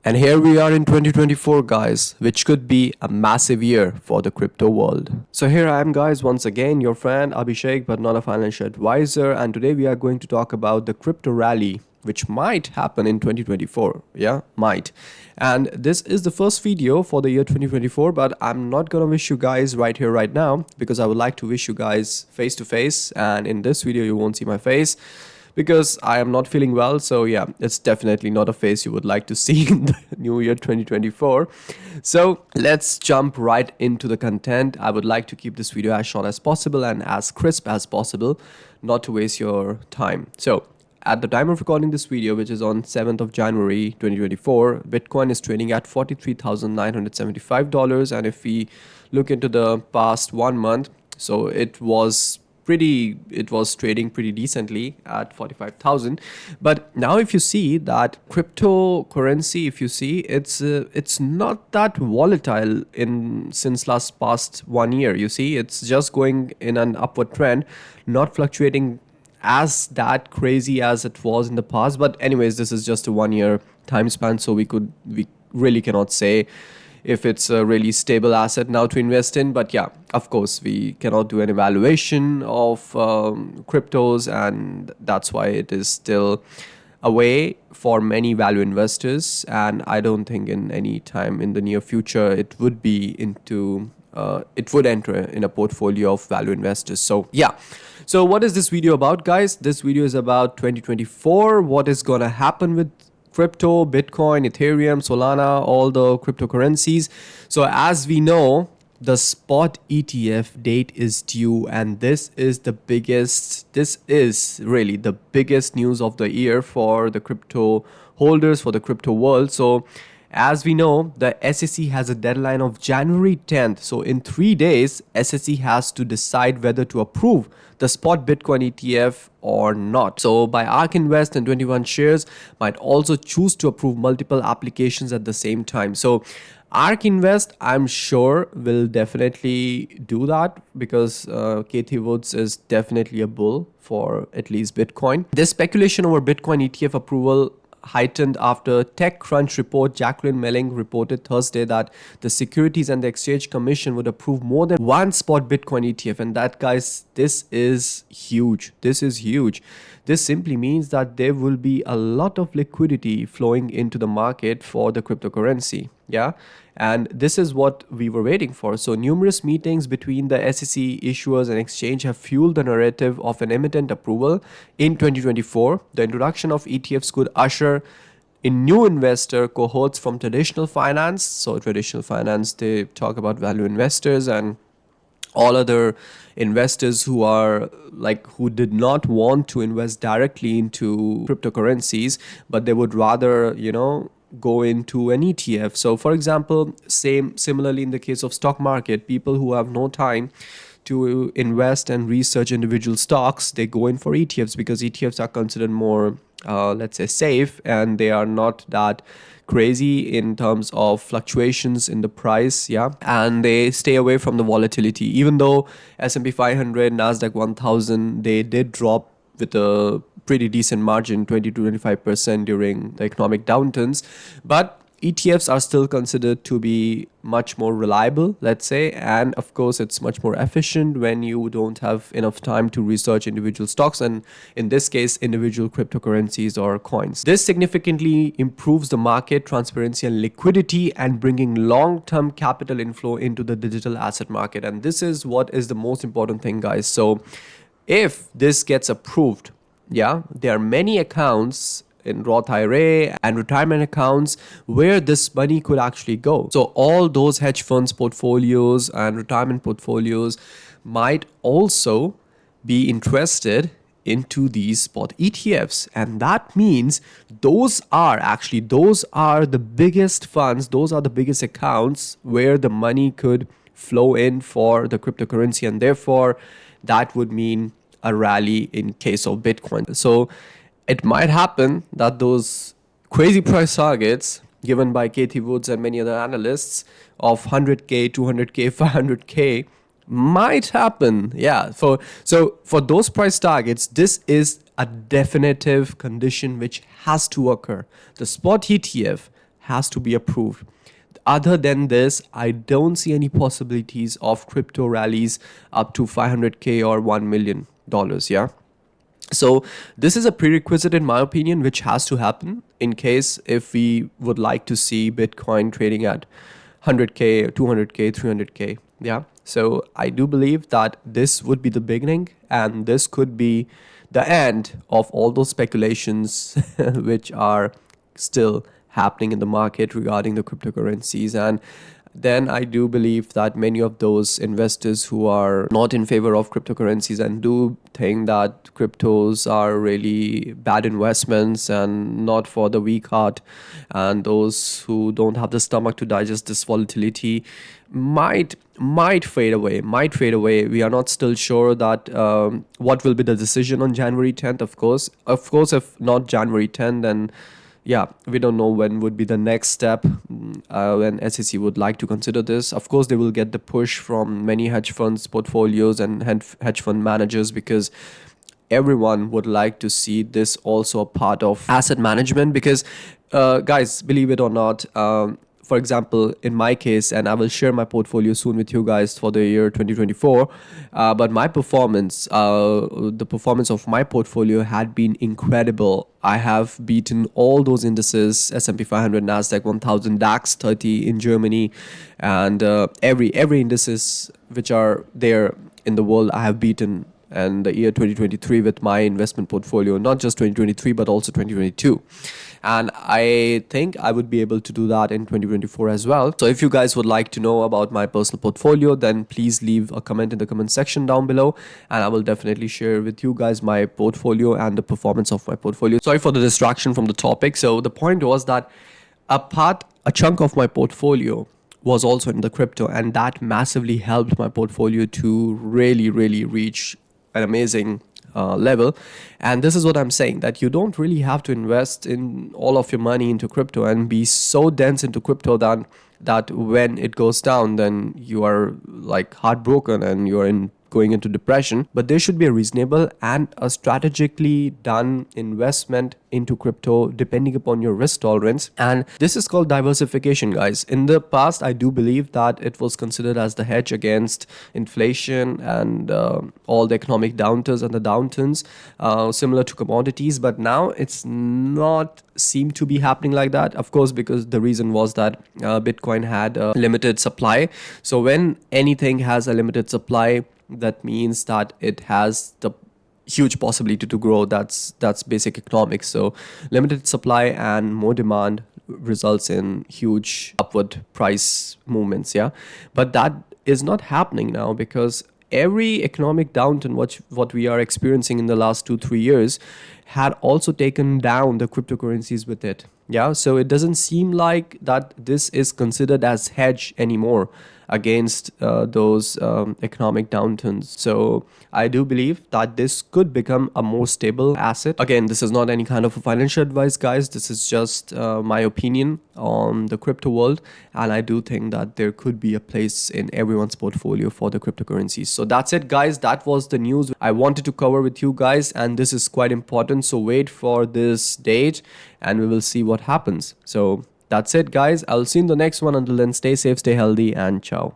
And here we are in 2024, guys, which could be a massive year for the crypto world. So here I am, guys, once again, your friend Abhishek, but not a financial advisor. And today we are going to talk about the crypto rally, which might happen in 2024. Yeah, might. And this is the first video for the year 2024, but I'm not gonna wish you guys right here, right now, because I would like to wish you guys face to face. And in this video, you won't see my face, because I am not feeling well. So yeah, it's definitely not a face you would like to see in the new year 2024. So let's jump right into the content. I would like to keep this video as short as possible and as crisp as possible, not to waste your time. So at the time of recording this video, which is on 7th of January 2024, Bitcoin is trading at $43,975. And if we look into the past 1 month, so it was trading pretty decently at 45,000. But now if you see that cryptocurrency, if you see, it's not that volatile since past 1 year. You see, it's just going in an upward trend, not fluctuating as that crazy as it was in the past. But anyways, this is just a 1 year time span, so we really cannot say if it's a really stable asset now to invest in. But yeah, of course, we cannot do an evaluation of cryptos, and that's why it is still a way for many value investors. And I don't think in any time in the near future it would enter in a portfolio of value investors. So yeah. So what is this video about, guys? This video is about 2024, what is gonna happen with crypto, Bitcoin, Ethereum, Solana, all the cryptocurrencies. So as we know, the spot ETF date is due, and this is really the biggest news of the year for the crypto holders, for the crypto world. So as we know, the SEC has a deadline of January 10th. So in 3 days, SEC has to decide whether to approve the spot Bitcoin ETF or not. So by ARK Invest and 21 shares might also choose to approve multiple applications at the same time. So ARK Invest, I'm sure, will definitely do that, because Cathie Woods is definitely a bull for at least Bitcoin. This speculation over Bitcoin ETF approval heightened after TechCrunch report. Jacqueline Melling reported Thursday that the Securities and the Exchange Commission would approve more than one spot Bitcoin ETF. And that, guys, this is huge. This is huge. This simply means that there will be a lot of liquidity flowing into the market for the cryptocurrency. Yeah. And this is what we were waiting for. So numerous meetings between the SEC, issuers, and exchange have fueled the narrative of an imminent approval in 2024. The introduction of ETFs could usher in new investor cohorts from traditional finance. So traditional finance, they talk about value investors and all other investors who did not want to invest directly into cryptocurrencies, but they would rather, go into an ETF. So for example, similarly in the case of stock market, people who have no time to invest and research individual stocks, they go in for ETFs, because ETFs are considered more, let's say, safe, and they are not that crazy in terms of fluctuations in the price. Yeah, and they stay away from the volatility. Even though S&P 500, Nasdaq 1000, they did drop with a pretty decent margin, 20 to 25% during the economic downturns, but ETFs are still considered to be much more reliable, let's say, and of course it's much more efficient when you don't have enough time to research individual stocks, and in this case individual cryptocurrencies or coins. This significantly improves the market transparency and liquidity, and bringing long-term capital inflow into the digital asset market. And this is what is the most important thing, guys. So if this gets approved, yeah, there are many accounts in Roth IRA and retirement accounts where this money could actually go. So all those hedge funds portfolios and retirement portfolios might also be interested into these spot ETFs. And that means those are the biggest funds, those are the biggest accounts where the money could flow in for the cryptocurrency, and therefore that would mean a rally in case of Bitcoin. So it might happen that those crazy price targets given by Cathie Woods and many other analysts of 100K, 200K, 500K might happen. Yeah. So for those price targets, this is a definitive condition which has to occur. The spot ETF has to be approved. Other than this, I don't see any possibilities of crypto rallies up to 500K or $1 million. Yeah. So this is a prerequisite in my opinion, which has to happen in case if we would like to see Bitcoin trading at 100K, 200K, 300K. Yeah. So I do believe that this would be the beginning and this could be the end of all those speculations which are still happening in the market regarding the cryptocurrencies. And then I do believe that many of those investors who are not in favor of cryptocurrencies and do think that cryptos are really bad investments and not for the weak heart, and those who don't have the stomach to digest this volatility might fade away. We are not still sure that what will be the decision on January 10th. Of course, if not January 10th, then yeah, we don't know when would be the next step when SEC would like to consider this. Of course, they will get the push from many hedge funds portfolios and hedge fund managers, because everyone would like to see this also a part of asset management. Because guys, believe it or not, for example, in my case, and I will share my portfolio soon with you guys for the year 2024, but my performance, the performance of my portfolio had been incredible. I have beaten all those indices: S&P 500, Nasdaq 1000, DAX 30 in Germany, and every indices which are there in the world I have beaten. And the year 2023 with my investment portfolio, not just 2023 but also 2022, and I think I would be able to do that in 2024 as well. So if you guys would like to know about my personal portfolio, then please leave a comment in the comment section down below, and I will definitely share with you guys my portfolio and the performance of my portfolio. Sorry for the distraction from the topic. So the point was that a chunk of my portfolio was also in the crypto, and that massively helped my portfolio to really reach an amazing level. And this is what I'm saying, that you don't really have to invest in all of your money into crypto and be so dense into crypto that when it goes down, then you are like heartbroken and you're going into depression. But there should be a reasonable and a strategically done investment into crypto depending upon your risk tolerance, and this is called diversification, guys. In the past, I do believe that it was considered as the hedge against inflation and all the economic downturns and the downturns, similar to commodities, but now it's not seem to be happening like that. Of course, because the reason was that Bitcoin had a limited supply. So when anything has a limited supply, that means that it has the huge possibility to grow. That's basic economics. So limited supply and more demand results in huge upward price movements. Yeah, but that is not happening now, because every economic downturn what we are experiencing in the last 2-3 years had also taken down the cryptocurrencies with it. Yeah, so it doesn't seem like that this is considered as hedge anymore against those economic downturns. So I do believe that this could become a more stable asset. Again, this is not any kind of a financial advice, guys. This is just my opinion on the crypto world, and I do think that there could be a place in everyone's portfolio for the cryptocurrencies. So that's it, guys. That was the news I wanted to cover with you guys, and this is quite important. So wait for this date and we will see what happens. So that's it, guys. I'll see you in the next one. Until then, stay safe, stay healthy, and ciao.